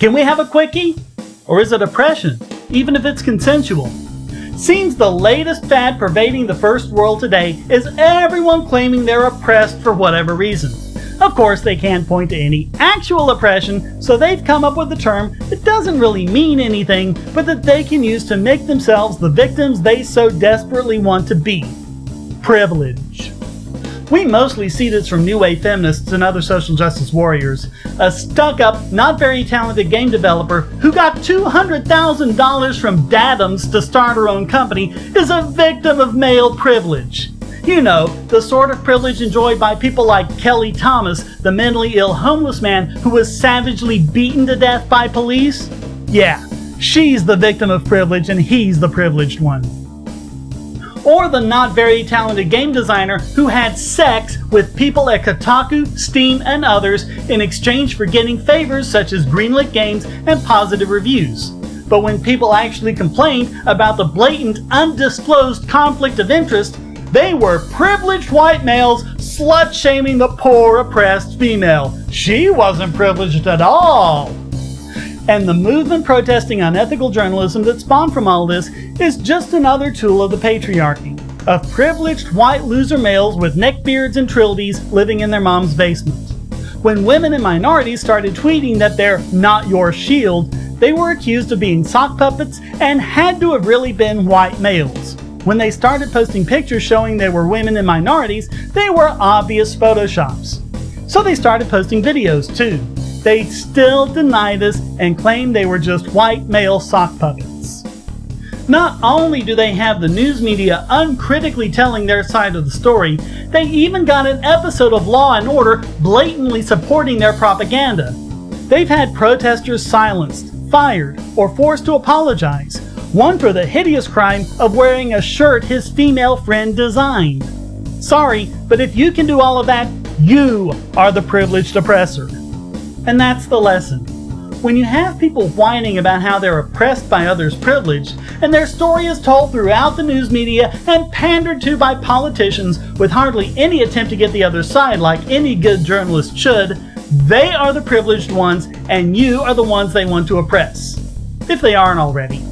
Can we have a quickie? Or is it oppression, even if it's consensual? Seems the latest fad pervading the first world today is everyone claiming they're oppressed for whatever reason. Of course, they can't point to any actual oppression, so they've come up with a term that doesn't really mean anything, but that they can use to make themselves the victims they so desperately want to be. Privilege. We mostly see this from New Wave feminists and other social justice warriors. A stuck-up, not very talented game developer who got $200,000 from Dadums to start her own company is a victim of male privilege. You know, the sort of privilege enjoyed by people like Kelly Thomas, the mentally ill homeless man who was savagely beaten to death by police. Yeah, she's the victim of privilege and he's the privileged one. Or the not very talented game designer who had sex with people at Kotaku, Steam, and others in exchange for getting favors such as greenlit games and positive reviews. But when people actually complained about the blatant, undisclosed conflict of interest, they were privileged white males slut-shaming the poor, oppressed female. She wasn't privileged at all. And the movement protesting unethical journalism that spawned from all this is just another tool of the patriarchy, of privileged white loser males with neckbeards and trilbies living in their mom's basement. When women and minorities started tweeting that they're not your shield, they were accused of being sock puppets and had to have really been white males. When they started posting pictures showing they were women and minorities, they were obvious photoshops. So they started posting videos too. They still deny this and claim they were just white male sock puppets. Not only do they have the news media uncritically telling their side of the story, they even got an episode of Law & Order blatantly supporting their propaganda. They've had protesters silenced, fired, or forced to apologize, one for the hideous crime of wearing a shirt his female friend designed. Sorry, but if you can do all of that, you are the privileged oppressor. And that's the lesson. When you have people whining about how they're oppressed by others' privilege, and their story is told throughout the news media and pandered to by politicians with hardly any attempt to get the other side like any good journalist should, they are the privileged ones and you are the ones they want to oppress. If they aren't already.